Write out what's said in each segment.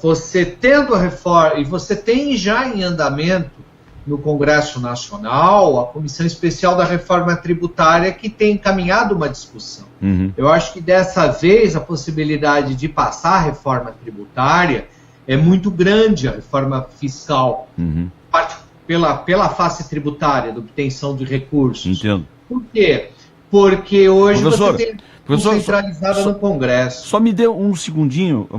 você tendo a reforma, e você tem já em andamento no Congresso Nacional a Comissão Especial da Reforma Tributária, que tem encaminhado uma discussão. Eu acho que dessa vez a possibilidade de passar a reforma tributária é muito grande, a reforma fiscal, pela face tributária, da obtenção de recursos. Entendo. Por quê? Porque hoje Professor, você tem centralizada no Congresso. Só me dê um segundinho,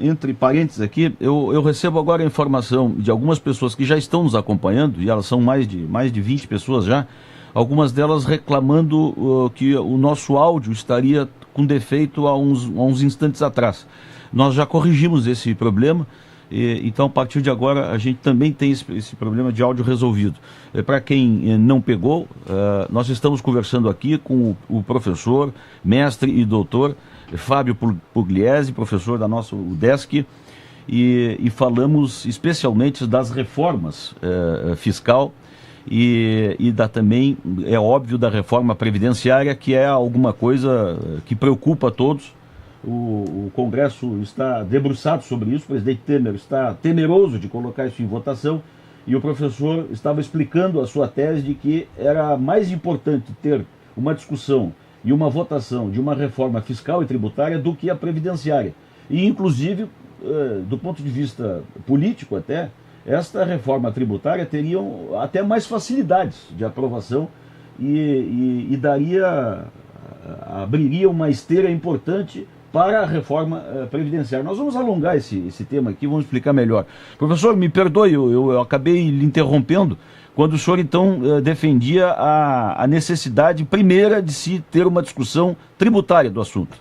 entre parênteses aqui, eu recebo agora a informação de algumas pessoas que já estão nos acompanhando, e elas são mais de 20 pessoas já, algumas delas reclamando que o nosso áudio estaria com defeito há uns instantes atrás. Nós já corrigimos esse problema, então a partir de agora a gente também tem esse problema de áudio resolvido. Para quem não pegou, nós estamos conversando aqui com o professor, mestre e doutor Fábio Pugliese, professor da nossa UDESC, e falamos especialmente das reformas fiscal e também, é óbvio, da reforma previdenciária, que é alguma coisa que preocupa a todos. O Congresso está debruçado sobre isso, o presidente Temer está temeroso de colocar isso em votação, e o professor estava explicando a sua tese de que era mais importante ter uma discussão e uma votação de uma reforma fiscal e tributária do que a previdenciária. E, inclusive, do ponto de vista político até, esta reforma tributária teria até mais facilidades de aprovação e abriria uma esteira importante para a reforma previdenciária. Nós vamos alongar esse tema aqui, vamos explicar melhor. Professor, me perdoe, eu acabei lhe interrompendo, quando o senhor, então, defendia a necessidade primeira de se ter uma discussão tributária do assunto.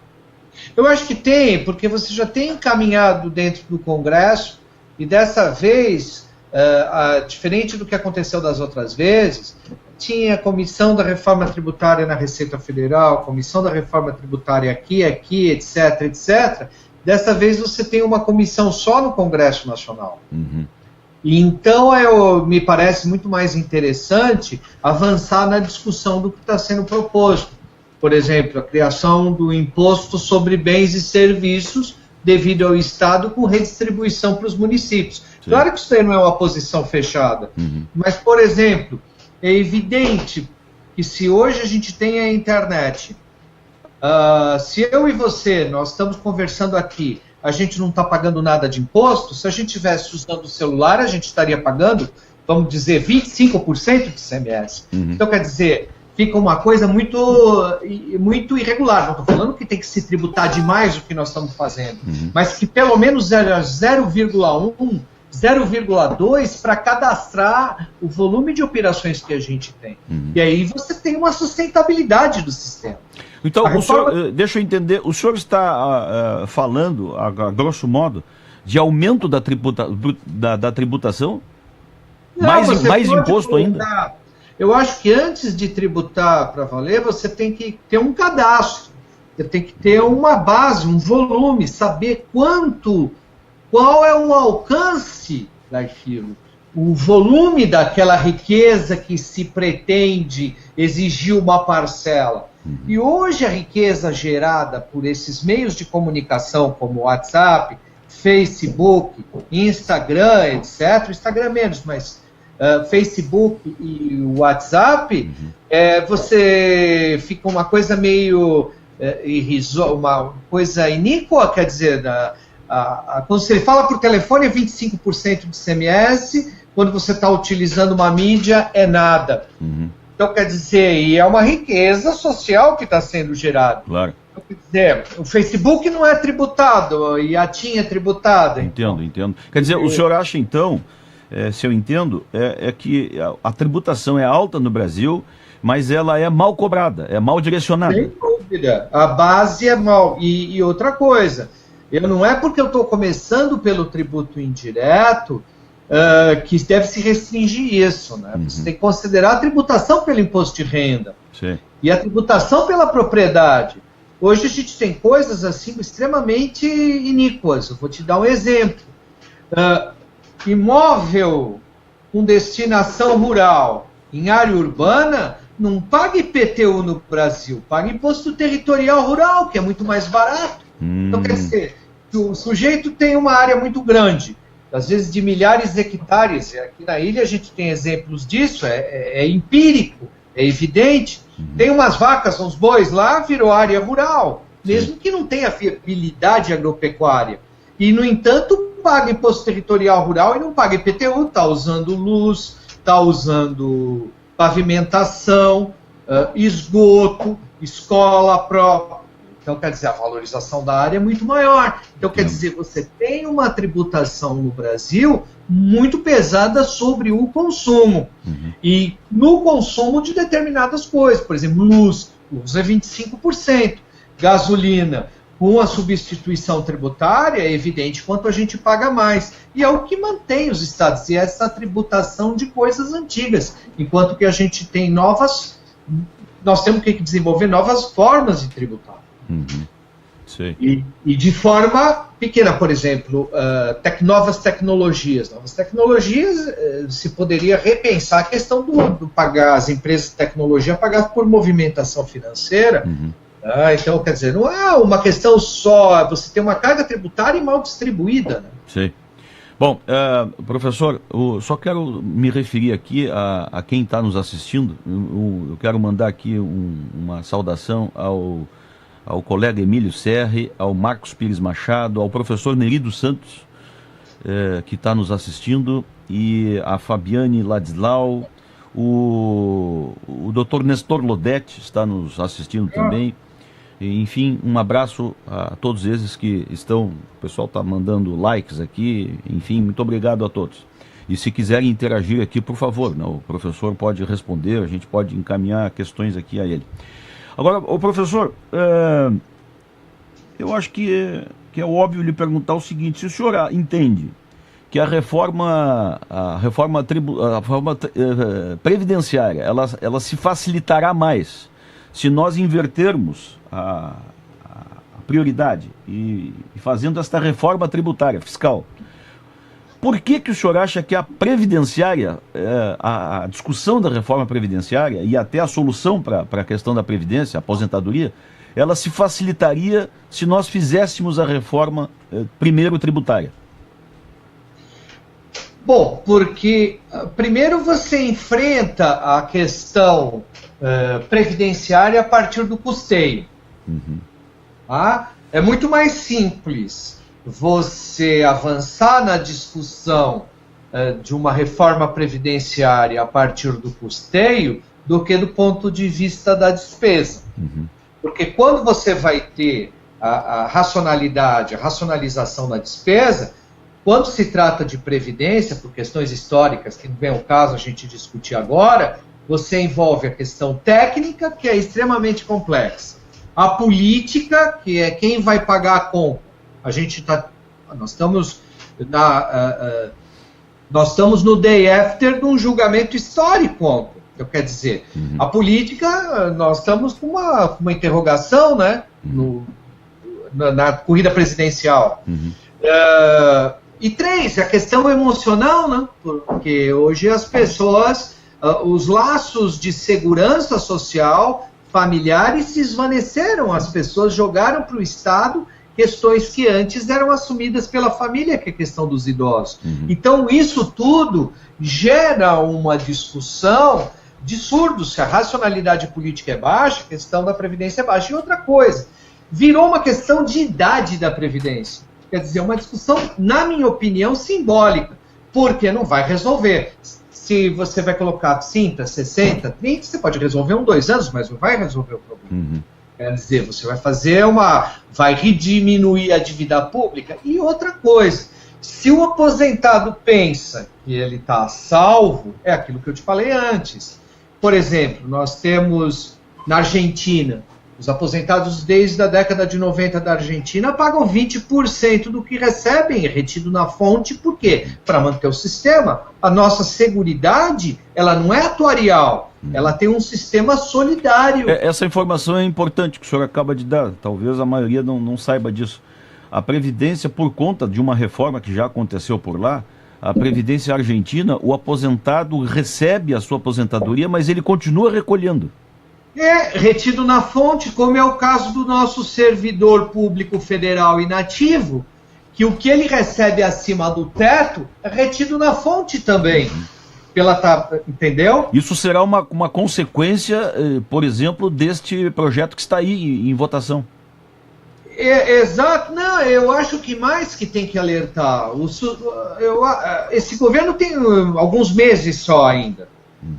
Eu acho que tem, porque você já tem encaminhado dentro do Congresso, e dessa vez, diferente do que aconteceu das outras vezes, tinha a Comissão da Reforma Tributária na Receita Federal, Comissão da Reforma Tributária aqui, etc, etc. Dessa vez você tem uma comissão só no Congresso Nacional. E então me parece muito mais interessante avançar na discussão do que está sendo proposto. Por exemplo, a criação do imposto sobre bens e serviços devido ao Estado com redistribuição para os municípios. Sim. Claro que isso aí não é uma posição fechada, mas, por exemplo, é evidente que se hoje a gente tem a internet, se eu e você, nós estamos conversando aqui, a gente não está pagando nada de imposto, se a gente estivesse usando o celular, a gente estaria pagando, vamos dizer, 25% de ICMS. Então, quer dizer, fica uma coisa muito irregular. Não estou falando que tem que se tributar demais o que nós estamos fazendo, mas que pelo menos 0,1%, 0,2 para cadastrar o volume de operações que a gente tem. E aí você tem uma sustentabilidade do sistema. Então, deixa eu entender, o senhor está falando, a grosso modo, de aumento da tributação? Não, mais imposto ainda? Eu acho que antes de tributar para valer, você tem que ter um cadastro, você tem que ter uma base, um volume, saber qual é o alcance daquilo, o volume daquela riqueza que se pretende exigir uma parcela. E hoje a riqueza gerada por esses meios de comunicação como WhatsApp, Facebook, Instagram, etc., Instagram menos, mas Facebook e WhatsApp, você fica uma coisa meio uma coisa iníqua, quer dizer, quando você fala por telefone é 25% de ICMS, quando você está utilizando uma mídia é nada. Então, quer dizer, e é uma riqueza social que está sendo gerada. Claro. Então, quer dizer, o Facebook não é tributado, e a TIM é tributada. Entendo. Quer dizer, o senhor acha, então, se eu entendo, é que a tributação é alta no Brasil, mas ela é mal cobrada, é mal direcionada. Sem dúvida. A base é mal. E outra coisa, não é porque eu estou começando pelo tributo indireto que deve se restringir isso, né? Você tem que considerar a tributação pelo imposto de renda. Sim. E a tributação pela propriedade. Hoje a gente tem coisas assim extremamente iníquas. Eu vou te dar um exemplo. Imóvel com destinação rural em área urbana não paga IPTU no Brasil, paga imposto territorial rural, que é muito mais barato. Então, quer dizer, o sujeito tem uma área muito grande, às vezes de milhares de hectares. Aqui na ilha a gente tem exemplos disso, é empírico, é evidente. Tem umas vacas, uns bois lá, virou área rural, mesmo que não tenha viabilidade agropecuária. E, no entanto, paga imposto territorial rural e não paga IPTU, está usando luz, está usando pavimentação, esgoto, escola própria. Então, quer dizer, a valorização da área é muito maior. Então, quer dizer, você tem uma tributação no Brasil muito pesada sobre o consumo. E no consumo de determinadas coisas. Por exemplo, luz é 25%. Gasolina, com a substituição tributária, é evidente quanto a gente paga mais. E é o que mantém os estados, e essa tributação de coisas antigas. Enquanto que a gente tem nós temos que desenvolver novas formas de tributar. E de forma pequena, por exemplo, novas tecnologias. Novas tecnologias, se poderia repensar a questão do pagar, as empresas de tecnologia pagar por movimentação financeira. Então, quer dizer, não é uma questão só, você tem uma carga tributária e mal distribuída. Né? Sim. Bom, professor, eu só quero me referir aqui a quem está nos assistindo. Eu quero mandar aqui uma saudação ao colega Emílio Serri, ao Marcos Pires Machado, ao professor Neri dos Santos, que está nos assistindo, e a Fabiane Ladislau, o doutor Nestor Lodete está nos assistindo também. Enfim, um abraço a todos esses que estão, o pessoal está mandando likes aqui, enfim, muito obrigado a todos. E se quiserem interagir aqui, por favor, né, o professor pode responder, a gente pode encaminhar questões aqui a ele. Agora, o professor, eu acho que é óbvio lhe perguntar o seguinte: se o senhor entende que a reforma previdenciária, ela se facilitará mais se nós invertermos a prioridade e fazendo esta reforma tributária, fiscal, por que o senhor acha que a previdenciária, a discussão da reforma previdenciária e até a solução para a questão da previdência, a aposentadoria, ela se facilitaria se nós fizéssemos a reforma primeiro tributária? Bom, porque primeiro você enfrenta a questão previdenciária a partir do custeio. É muito mais simples você avançar na discussão de uma reforma previdenciária a partir do custeio do que do ponto de vista da despesa. Porque quando você vai ter a racionalidade, a racionalização da despesa, quando se trata de previdência, por questões históricas, que não vem ao caso a gente discutir agora, você envolve a questão técnica, que é extremamente complexa, a política, que é quem vai pagar a conta. Nós estamos no day after de um julgamento histórico. Quer dizer, a política, nós estamos com uma interrogação, né, na corrida presidencial. E três, a questão emocional, né, porque hoje as pessoas, os laços de segurança social, familiares, se esvaneceram, as pessoas jogaram para o Estado questões que antes eram assumidas pela família, que é a questão dos idosos. Então, isso tudo gera uma discussão de surdos. Se a racionalidade política é baixa, a questão da Previdência é baixa. E outra coisa, virou uma questão de idade da Previdência. Quer dizer, uma discussão, na minha opinião, simbólica, porque não vai resolver. Se você vai colocar 30, 60, 30, você pode resolver 2 anos, mas não vai resolver o problema. Quer dizer, você vai diminuir a dívida pública. E outra coisa, se o aposentado pensa que ele está salvo, é aquilo que eu te falei antes. Por exemplo, nós temos na Argentina, os aposentados desde a década de 90 da Argentina pagam 20% do que recebem, retido na fonte. Por quê? Para manter o sistema. A nossa seguridade, ela não é atuarial, ela tem um sistema solidário. Essa informação é importante que o senhor acaba de dar, talvez a maioria não saiba disso. A Previdência, por conta de uma reforma que já aconteceu por lá, a Previdência Argentina, o aposentado recebe a sua aposentadoria, mas ele continua recolhendo. Retido na fonte, como é o caso do nosso servidor público federal inativo, que o que ele recebe acima do teto é retido na fonte também. Entendeu? Isso será uma consequência, por exemplo, deste projeto que está aí em votação. Exato. Não, eu acho que mais que tem que alertar. Esse governo tem alguns meses só ainda.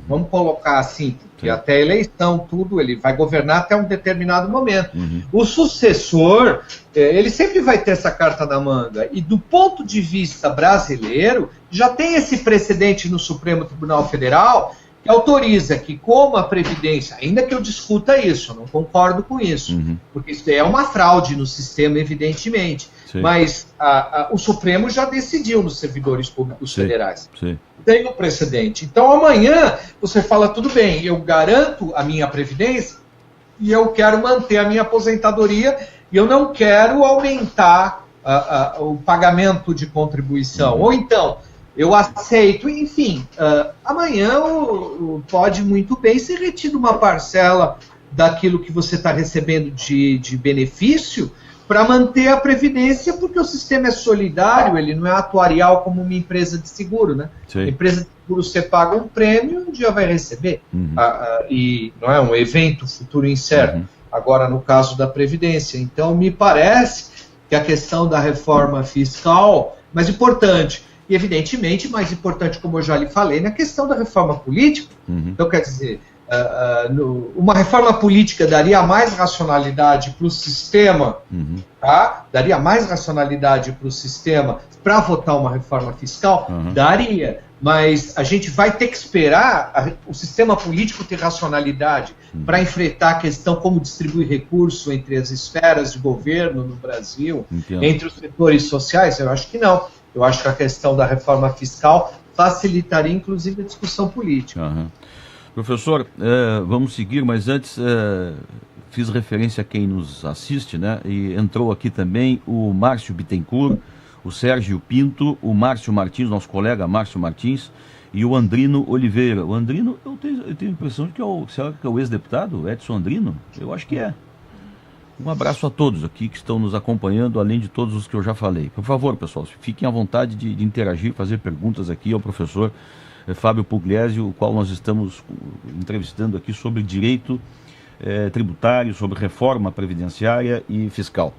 Vamos colocar assim, porque até a eleição, tudo, ele vai governar até um determinado momento. O sucessor, ele sempre vai ter essa carta na manga. E do ponto de vista brasileiro, já tem esse precedente no Supremo Tribunal Federal que autoriza que, como a Previdência, ainda que eu discuta isso, eu não concordo com isso, porque isso é uma fraude no sistema, evidentemente. Sim. Mas o Supremo já decidiu nos servidores públicos federais. Sim. Tem um precedente. Então, amanhã, você fala, tudo bem, eu garanto a minha Previdência e eu quero manter a minha aposentadoria e eu não quero aumentar o pagamento de contribuição. Ou então, eu aceito, enfim, amanhã pode muito bem ser retido uma parcela daquilo que você está recebendo de benefício para manter a Previdência, porque o sistema é solidário, ele não é atuarial como uma empresa de seguro, né? Sim. A empresa de seguro, você paga um prêmio, um dia vai receber. E não é um evento futuro incerto. Agora, no caso da Previdência. Então, me parece que a questão da reforma fiscal, mais importante, e evidentemente mais importante, como eu já lhe falei, na questão da reforma política. Então, quer dizer, uma reforma política daria mais racionalidade para o sistema, tá? Daria mais racionalidade para o sistema para votar uma reforma fiscal? Daria, mas a gente vai ter que esperar o sistema político ter racionalidade para enfrentar a questão como distribuir recurso entre as esferas de governo no Brasil, entre os setores sociais? Eu acho que não. Eu acho que a questão da reforma fiscal facilitaria, inclusive, a discussão política. Professor, vamos seguir, mas antes fiz referência a quem nos assiste, né? E entrou aqui também o Márcio Bittencourt, o Sérgio Pinto, o Márcio Martins, nosso colega Márcio Martins, e o Andrino Oliveira. O Andrino, eu tenho a impressão de que é o ex-deputado Edson Andrino? Eu acho que é. Um abraço a todos aqui que estão nos acompanhando, além de todos os que eu já falei. Por favor, pessoal, fiquem à vontade de interagir, fazer perguntas aqui ao professor Fábio Pugliese, o qual nós estamos entrevistando aqui sobre direito tributário, sobre reforma previdenciária e fiscal.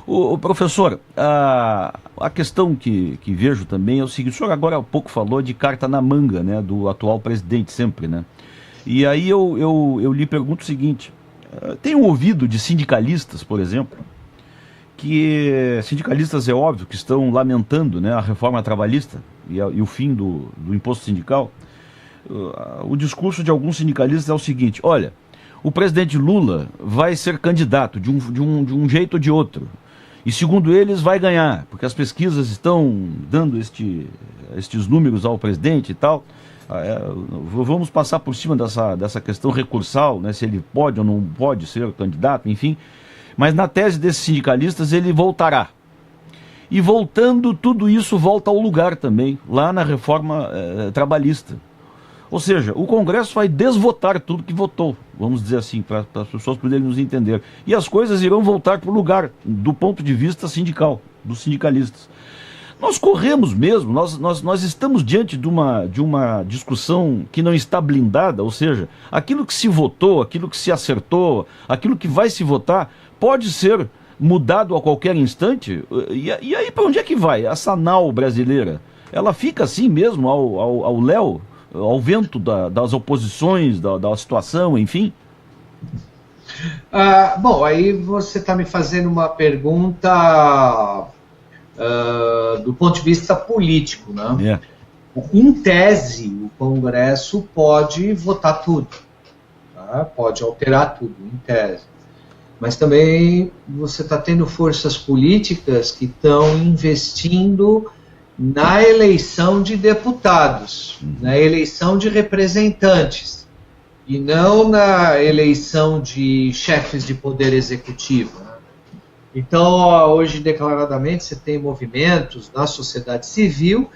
O professor, a questão que vejo também é o seguinte: o senhor agora há pouco falou de carta na manga, né, do atual presidente sempre, né? E aí eu lhe pergunto o seguinte: tenho ouvido de sindicalistas, por exemplo, que sindicalistas, é óbvio, que estão lamentando, né, a reforma trabalhista e o fim do imposto sindical. O discurso de alguns sindicalistas é o seguinte: olha, o presidente Lula vai ser candidato de um jeito ou de outro, e segundo eles vai ganhar, porque as pesquisas estão dando estes números ao presidente e tal. Vamos passar por cima dessa questão recursal, né, se ele pode ou não pode ser candidato, enfim. Mas na tese desses sindicalistas ele voltará. E voltando, tudo isso volta ao lugar também, lá na reforma trabalhista. Ou seja, o Congresso vai desvotar tudo que votou, vamos dizer assim, para as pessoas poderem nos entender. E as coisas irão voltar para o lugar, do ponto de vista sindical, dos sindicalistas. Nós corremos mesmo, nós estamos diante de uma discussão que não está blindada, ou seja, aquilo que se votou, aquilo que se acertou, aquilo que vai se votar, pode ser mudado a qualquer instante. E aí para onde é que vai? Essa nau brasileira, ela fica assim mesmo, ao léu, ao vento das oposições, da situação, enfim? Bom, aí você está me fazendo uma pergunta do ponto de vista político, né? Em tese, o Congresso pode votar tudo, tá? Pode alterar tudo, em tese. Mas também você está tendo forças políticas que estão investindo na eleição de deputados, na eleição de representantes, e não na eleição de chefes de poder executivo, né? Então, hoje, declaradamente, você tem movimentos na sociedade civil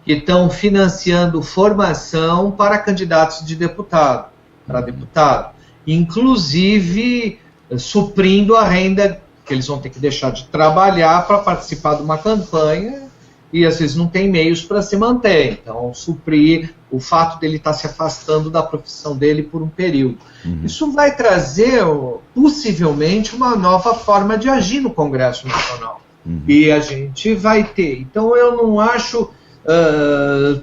que estão financiando formação para candidatos de para deputado, inclusive suprindo a renda porque eles vão ter que deixar de trabalhar para participar de uma campanha e às vezes não tem meios para se manter. Então, suprir o fato dele estar se afastando da profissão dele por um período. Isso vai trazer, possivelmente, uma nova forma de agir no Congresso Nacional. E a gente vai ter. Então, eu não acho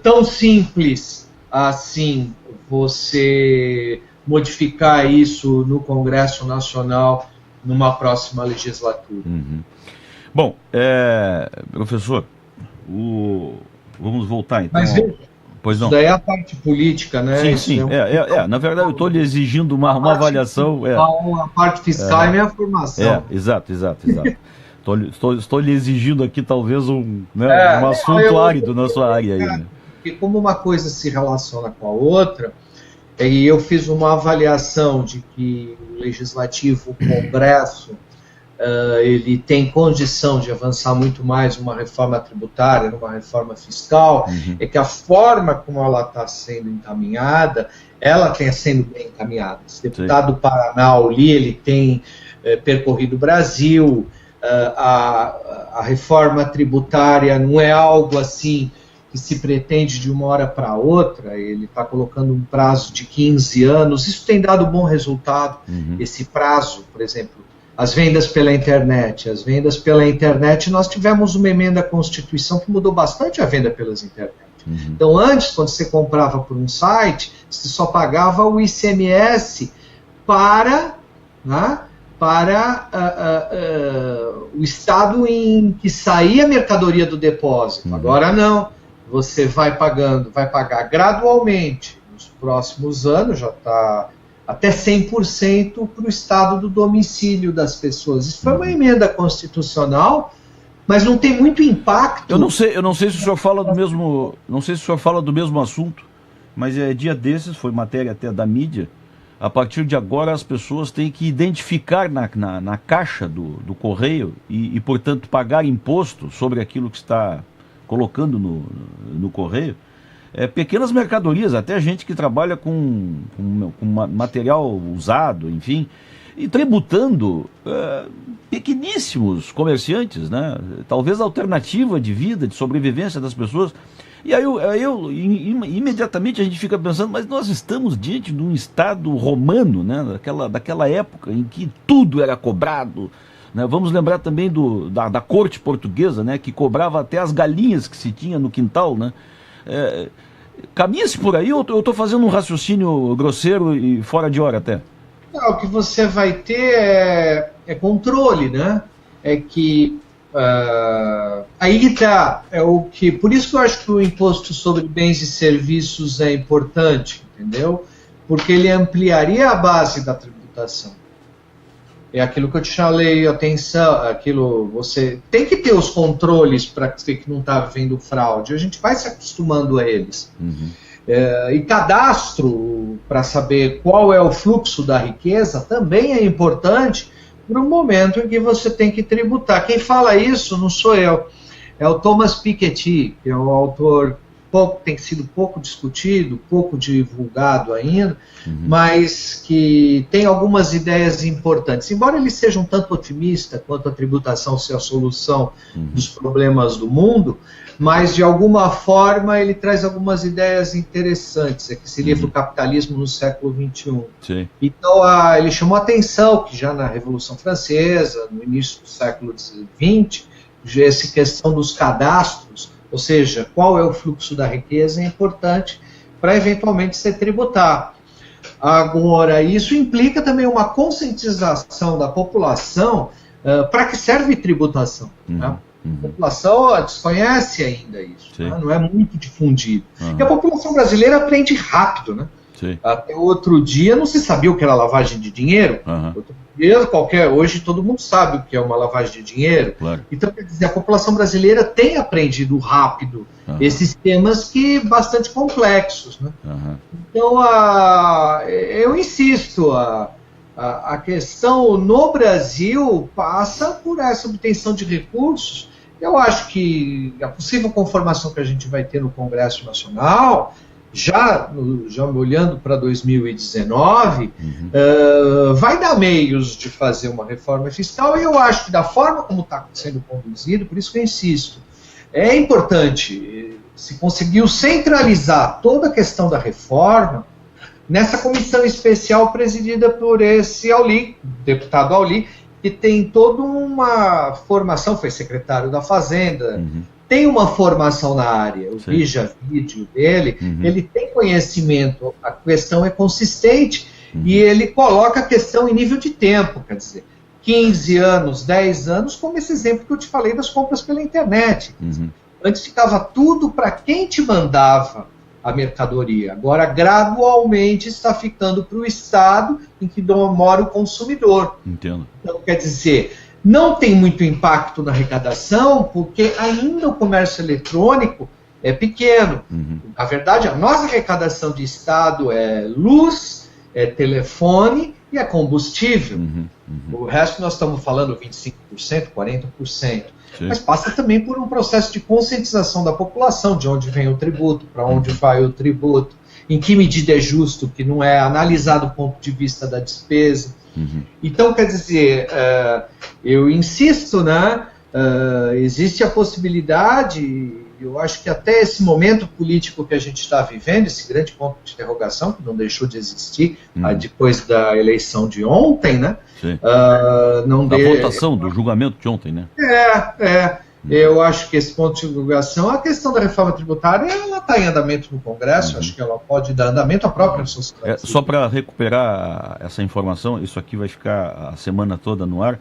tão simples assim você modificar isso no Congresso Nacional numa próxima legislatura. Bom, professor, vamos voltar então. Mas pois não. Isso daí é a parte política, né? Sim. Na verdade, eu estou lhe exigindo uma avaliação. A parte fiscal é minha formação. Exato. Estou lhe exigindo aqui talvez um assunto árido na sua área aí. Né? Porque como uma coisa se relaciona com a outra, e eu fiz uma avaliação de que o Legislativo, o Congresso, ele tem condição de avançar muito mais numa reforma tributária, numa reforma fiscal, é que a forma como ela está sendo encaminhada, ela está sendo bem encaminhada. Esse deputado do Paraná, ele tem percorrido o Brasil, a reforma tributária não é algo assim que se pretende de uma hora para outra, ele está colocando um prazo de 15 anos, isso tem dado bom resultado, esse prazo, por exemplo, as vendas pela internet. As vendas pela internet, nós tivemos uma emenda à Constituição que mudou bastante a venda pelas internet. Então, antes, quando você comprava por um site, você só pagava o ICMS para o estado em que saía a mercadoria do depósito. Agora não. Você vai pagar gradualmente. Nos próximos anos, já está até 100% para o estado do domicílio das pessoas. Isso foi uma emenda constitucional, mas não tem muito impacto. Eu não sei se o senhor fala do mesmo, não sei se o senhor fala do mesmo assunto, mas dia desses, foi matéria até da mídia, a partir de agora as pessoas têm que identificar na caixa do correio e, portanto, pagar imposto sobre aquilo que está colocando no correio, pequenas mercadorias, até gente que trabalha com material usado, enfim, e tributando pequeníssimos comerciantes, né? Talvez a alternativa de vida, de sobrevivência das pessoas. E aí imediatamente a gente fica pensando, mas nós estamos diante de um Estado romano, né? Daquela época em que tudo era cobrado. Né? Vamos lembrar também da corte portuguesa, né? Que cobrava até as galinhas que se tinha no quintal, né? Caminha-se por aí ou eu estou fazendo um raciocínio grosseiro e fora de hora até? Não, o que você vai ter é controle, né? É que aí está, por isso que eu acho que o imposto sobre bens e serviços é importante, entendeu? Porque ele ampliaria a base da tributação. É aquilo que eu te chamei atenção, você tem que ter os controles para ver que não está havendo fraude, a gente vai se acostumando a eles. E cadastro para saber qual é o fluxo da riqueza também é importante para o momento em que você tem que tributar. Quem fala isso não sou eu, é o Thomas Piketty, que é um autor tem sido pouco discutido, pouco divulgado ainda, mas que tem algumas ideias importantes. Embora ele seja um tanto otimista quanto a tributação ser a solução dos problemas do mundo, mas de alguma forma ele traz algumas ideias interessantes. É que esse livro, Capitalismo no século XXI. Sim. Então ele chamou a atenção que já na Revolução Francesa, no início do século XX, essa questão dos cadastros, ou seja, qual é o fluxo da riqueza, é importante para eventualmente ser tributado. Agora, isso implica também uma conscientização da população para que serve tributação. Né? A população desconhece ainda isso, né? Não é muito difundido. E a população brasileira aprende rápido, né? Até outro dia não se sabia o que era lavagem de dinheiro. Outro dia, hoje todo mundo sabe o que é uma lavagem de dinheiro. Claro. Então, quer dizer, a população brasileira tem aprendido rápido esses temas bastante complexos. Né? Então, eu insisto, a questão no Brasil passa por essa obtenção de recursos. Eu acho que a possível conformação que a gente vai ter no Congresso Nacional já olhando para 2019, vai dar meios de fazer uma reforma fiscal, e eu acho que da forma como está sendo conduzido, por isso que eu insisto, é importante, se conseguiu centralizar toda a questão da reforma nessa comissão especial presidida por esse Auli, deputado Auli, que tem toda uma formação, foi secretário da Fazenda, tem uma formação na área, eu vi já vídeo dele, ele tem conhecimento, a questão é consistente, e ele coloca a questão em nível de tempo, quer dizer, 15 anos, 10 anos, como esse exemplo que eu te falei das compras pela internet. Antes ficava tudo para quem te mandava a mercadoria, agora gradualmente está ficando para o Estado em que mora o consumidor. Entendo. Então, quer dizer, não tem muito impacto na arrecadação, porque ainda o comércio eletrônico é pequeno. Na verdade, a nossa arrecadação de Estado é luz, é telefone e é combustível. O resto nós estamos falando 25%, 40%. Sim. Mas passa também por um processo de conscientização da população, de onde vem o tributo, para onde vai o tributo, em que medida é justo, que não é analisado do ponto de vista da despesa. Então, quer dizer, eu insisto, né, existe a possibilidade, eu acho que até esse momento político que a gente está vivendo, esse grande ponto de interrogação, que não deixou de existir depois da eleição de ontem, né? Da votação, do julgamento de ontem, né? Eu acho que esse ponto de divulgação, a questão da reforma tributária, ela está em andamento no Congresso, acho que ela pode dar andamento à própria sociedade. Só para recuperar essa informação, isso aqui vai ficar a semana toda no ar.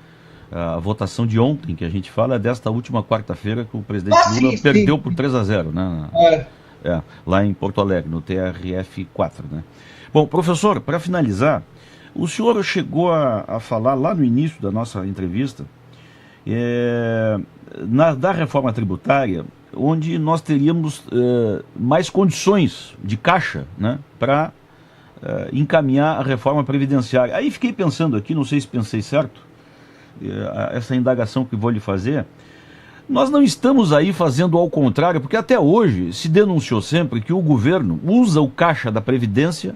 A votação de ontem, que a gente fala, é desta última quarta-feira, que o presidente Lula perdeu por 3-0, né? Lá em Porto Alegre, no TRF4, né? Bom, professor, para finalizar, o senhor chegou a falar lá no início da nossa entrevista da reforma tributária, onde nós teríamos mais condições de caixa, né, para encaminhar a reforma previdenciária. Aí fiquei pensando aqui, não sei se pensei certo, essa indagação que vou lhe fazer, nós não estamos aí fazendo ao contrário, porque até hoje se denunciou sempre que o governo usa o caixa da Previdência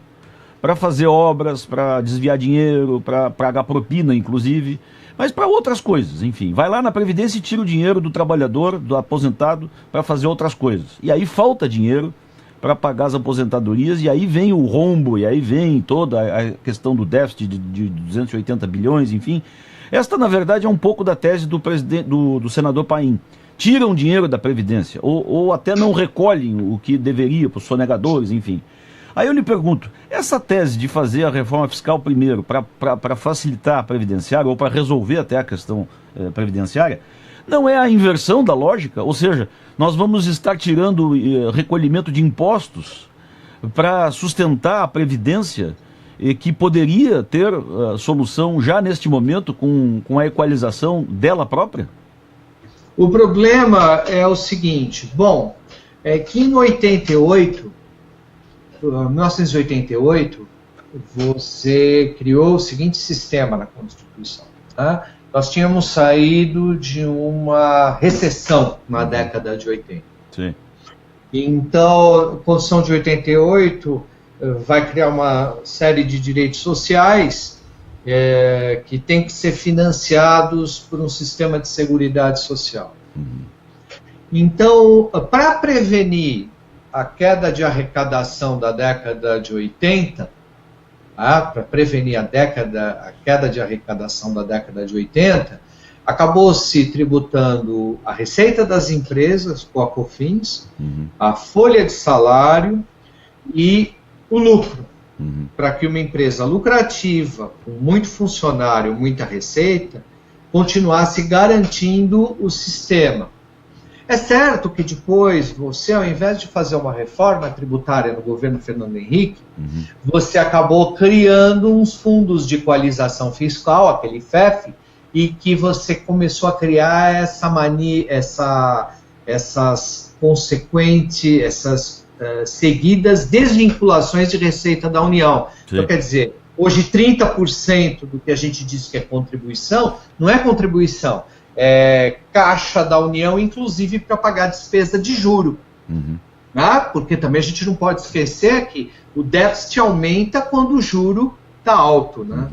para fazer obras, para desviar dinheiro, para pagar propina, inclusive, mas para outras coisas, enfim. Vai lá na Previdência e tira o dinheiro do trabalhador, do aposentado, para fazer outras coisas. E aí falta dinheiro para pagar as aposentadorias, e aí vem o rombo, e aí vem toda a questão do déficit de 280 bilhões, enfim. Esta, na verdade, é um pouco da tese do senador Paim. Tiram dinheiro da Previdência, ou até não recolhem o que deveria para os sonegadores, enfim. Aí eu lhe pergunto, essa tese de fazer a reforma fiscal primeiro para facilitar a previdenciária, ou para resolver até a questão previdenciária, não é a inversão da lógica? Ou seja, nós vamos estar tirando recolhimento de impostos para sustentar a Previdência, que poderia ter solução já neste momento com a equalização dela própria? O problema é o seguinte, bom, é que em 1988, você criou o seguinte sistema na Constituição. Tá? Nós tínhamos saído de uma recessão na década de 80. Sim. Então, a Constituição de 88 vai criar uma série de direitos sociais que tem que ser financiados por um sistema de seguridade social. Então, para prevenir a queda de arrecadação da década de 80, para prevenir a queda de arrecadação da década de 80, acabou-se tributando a receita das empresas, com a COFINS, a folha de salário e o lucro, para que uma empresa lucrativa, com muito funcionário, muita receita, continuasse garantindo o sistema. É certo que depois você, ao invés de fazer uma reforma tributária no governo Fernando Henrique, você acabou criando uns fundos de equalização fiscal, aquele FEF, e que você começou a criar essas seguidas desvinculações de receita da União. Sim. Então, quer dizer, hoje 30% do que a gente diz que é contribuição, não é contribuição, é caixa da União, inclusive para pagar despesa de juro. né? Porque também a gente não pode esquecer que o déficit aumenta quando o juro está alto, né?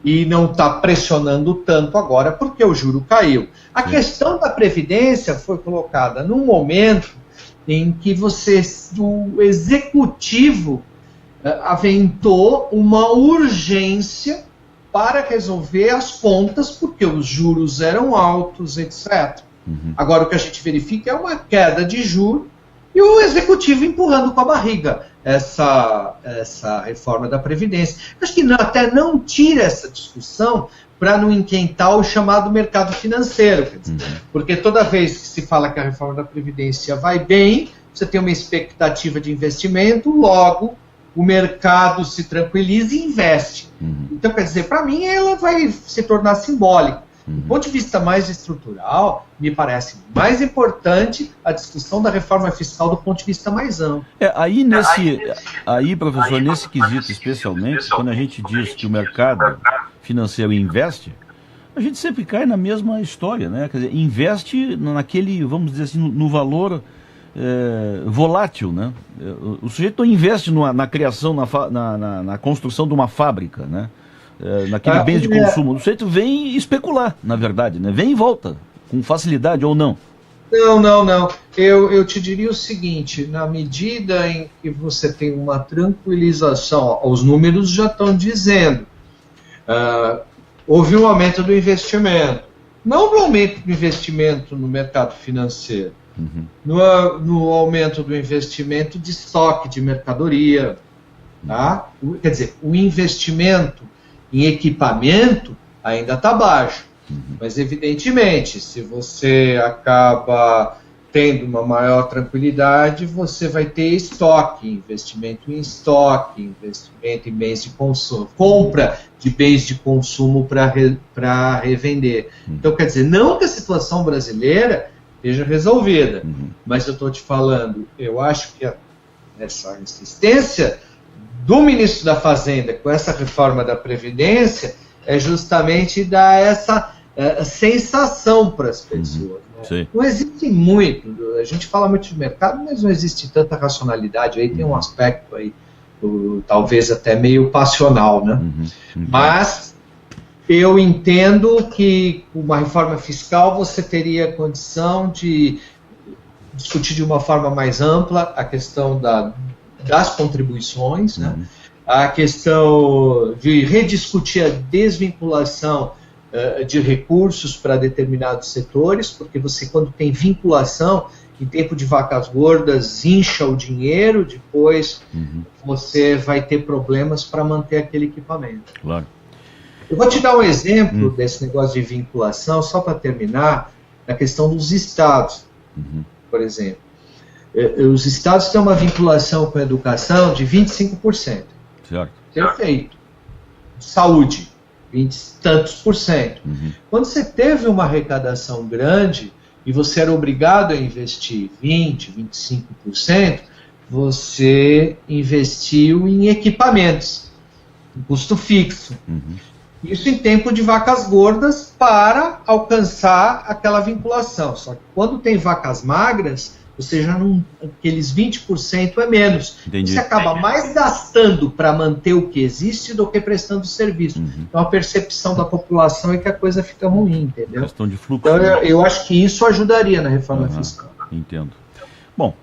E não está pressionando tanto agora porque o juro caiu. A questão da Previdência foi colocada num momento em que o Executivo aventou uma urgência para resolver as contas, porque os juros eram altos, etc. Agora o que a gente verifica é uma queda de juros e o Executivo empurrando com a barriga essa reforma da Previdência. Acho que até não tira essa discussão para não inquentar o chamado mercado financeiro. Quer dizer, porque toda vez que se fala que a reforma da Previdência vai bem, você tem uma expectativa de investimento, logo o mercado se tranquiliza e investe. Então, quer dizer, para mim ela vai se tornar simbólica. Do ponto de vista mais estrutural, me parece mais importante a discussão da reforma fiscal do ponto de vista mais amplo. Aí, professor, nesse quesito especialmente, quando a gente diz que o mercado financeiro investe, a gente sempre cai na mesma história, né? Quer dizer, investe naquele, vamos dizer assim, no valor volátil, né? O sujeito não investe na criação, na construção de uma fábrica, né? Naquele bens de consumo. O sujeito vem especular, na verdade, né? Vem e volta, com facilidade ou não. Não. Eu te diria o seguinte, na medida em que você tem uma tranquilização, os números já estão dizendo, houve um aumento do investimento. Não no aumento do investimento no mercado financeiro, no aumento do investimento de estoque de mercadoria. Tá? Quer dizer, o investimento em equipamento ainda está baixo, mas evidentemente, se você acaba tendo uma maior tranquilidade, você vai ter estoque, investimento em estoque, investimento em bens de consumo, compra de bens de consumo para revender. Então, quer dizer, não que a situação brasileira esteja resolvida, mas eu estou te falando, eu acho que essa insistência do ministro da Fazenda com essa reforma da Previdência é justamente dar essa sensação para as pessoas. Né? Não existe muito, a gente fala muito de mercado, mas não existe tanta racionalidade, aí tem um aspecto aí, talvez até meio passional, né? Mas eu entendo que com uma reforma fiscal você teria condição de discutir de uma forma mais ampla a questão das contribuições, né? A questão de rediscutir a desvinculação de recursos para determinados setores, porque você, quando tem vinculação, em tempo de vacas gordas, incha o dinheiro, depois você vai ter problemas para manter aquele equipamento. Claro. Eu vou te dar um exemplo desse negócio de vinculação, só para terminar, na questão dos estados, por exemplo. Os estados têm uma vinculação com a educação de 25%. Certo. Perfeito. Saúde, 20 e tantos por cento. Quando você teve uma arrecadação grande e você era obrigado a investir 20, 25%, você investiu em equipamentos, em custo fixo. Isso em tempo de vacas gordas para alcançar aquela vinculação. Só que quando tem vacas magras, você já não, aqueles 20% é menos. Entendi. Você acaba mais gastando para manter o que existe do que prestando serviço. Então a percepção da população é que a coisa fica ruim, entendeu? Questão de fluxo. Então eu acho que isso ajudaria na reforma fiscal. Entendo. Bom,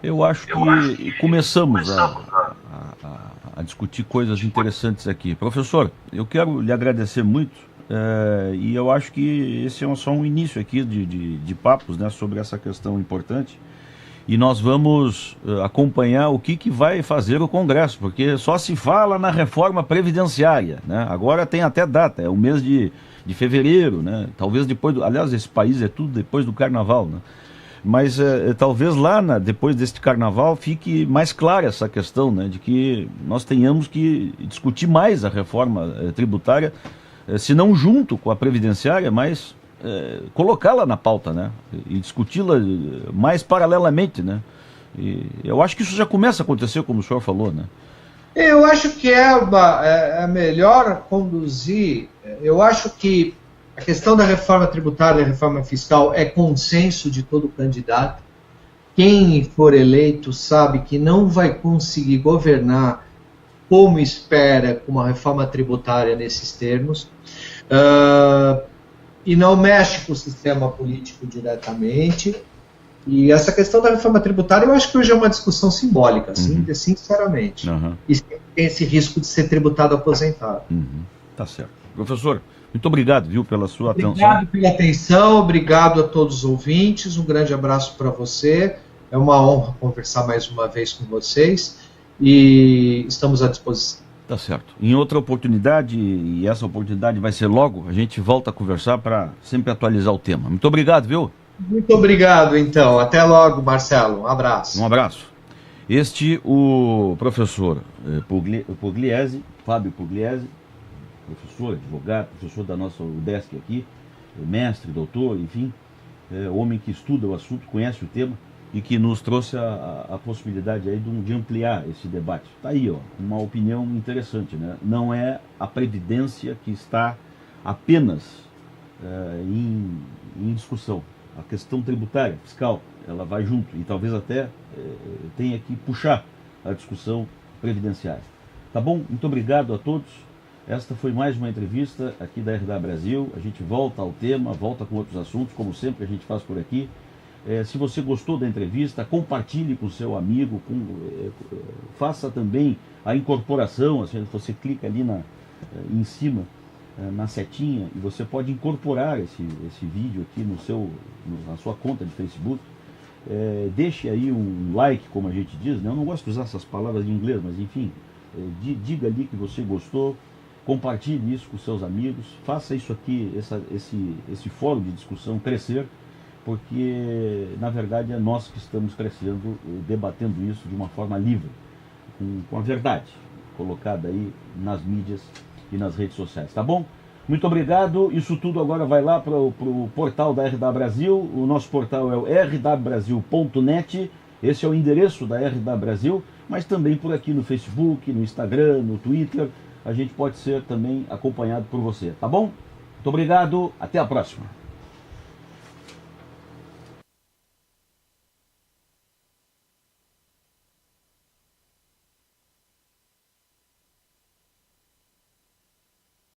eu acho que começamos a discutir coisas interessantes aqui. Professor, eu quero lhe agradecer muito e eu acho que esse é só um início aqui de papos, né, sobre essa questão importante. E nós vamos acompanhar o que vai fazer o Congresso, porque só se fala na reforma previdenciária, né? Agora tem até data, é o mês de fevereiro, né? Talvez depois, aliás, esse país é tudo depois do Carnaval, né? Mas talvez lá, depois deste Carnaval, fique mais clara essa questão, né? De que nós tenhamos que discutir mais a reforma tributária, se não junto com a previdenciária, mas colocá-la na pauta, né? E discuti-la mais paralelamente, né? E eu acho que isso já começa a acontecer, como o senhor falou, né? Eu acho que é melhor conduzir. Eu acho que a questão da reforma tributária e da reforma fiscal é consenso de todo candidato quem for eleito sabe que não vai conseguir governar como espera com uma reforma tributária nesses termos, e não mexe com o sistema político diretamente. E essa questão da reforma tributária, eu acho que hoje é uma discussão simbólica, sinceramente. E tem esse risco de ser tributado aposentado. Tá certo. Professor, muito obrigado, viu, pela sua atenção. Obrigado pela atenção, obrigado a todos os ouvintes, um grande abraço para você. É uma honra conversar mais uma vez com vocês e estamos à disposição. Tá certo. Em outra oportunidade, e essa oportunidade vai ser logo, a gente volta a conversar para sempre atualizar o tema. Muito obrigado, viu? Muito obrigado, então. Até logo, Marcelo. Um abraço. Um abraço. O professor Pugliese, Fábio Pugliese, professor, advogado, professor da nossa UDESC aqui, mestre, doutor, enfim, homem que estuda o assunto, conhece o tema e que nos trouxe a possibilidade aí de ampliar esse debate. Está aí, ó, uma opinião interessante, né? Não é a Previdência que está apenas em discussão. A questão tributária, fiscal, ela vai junto e talvez até tenha que puxar a discussão previdenciária. Tá bom? Muito obrigado a todos. Esta foi mais uma entrevista aqui da RDA Brasil. A gente volta ao tema, volta com outros assuntos, como sempre a gente faz por aqui. Se você gostou da entrevista, compartilhe com o seu amigo, faça também a incorporação, assim, você clica ali em cima, na setinha, e você pode incorporar esse vídeo aqui na sua conta de Facebook. Deixe aí um like, como a gente diz, né? Eu não gosto de usar essas palavras em inglês, mas enfim, diga ali que você gostou, compartilhe isso com seus amigos, faça isso aqui, esse fórum de discussão crescer, porque na verdade é nós que estamos crescendo, debatendo isso de uma forma livre, com a verdade colocada aí nas mídias e nas redes sociais, tá bom? Muito obrigado, isso tudo agora vai lá para o portal da RDA Brasil, o nosso portal é o rdbrasil.net, esse é o endereço da RDA Brasil, mas também por aqui no Facebook, no Instagram, no Twitter, a gente pode ser também acompanhado por você, tá bom? Muito obrigado, até a próxima.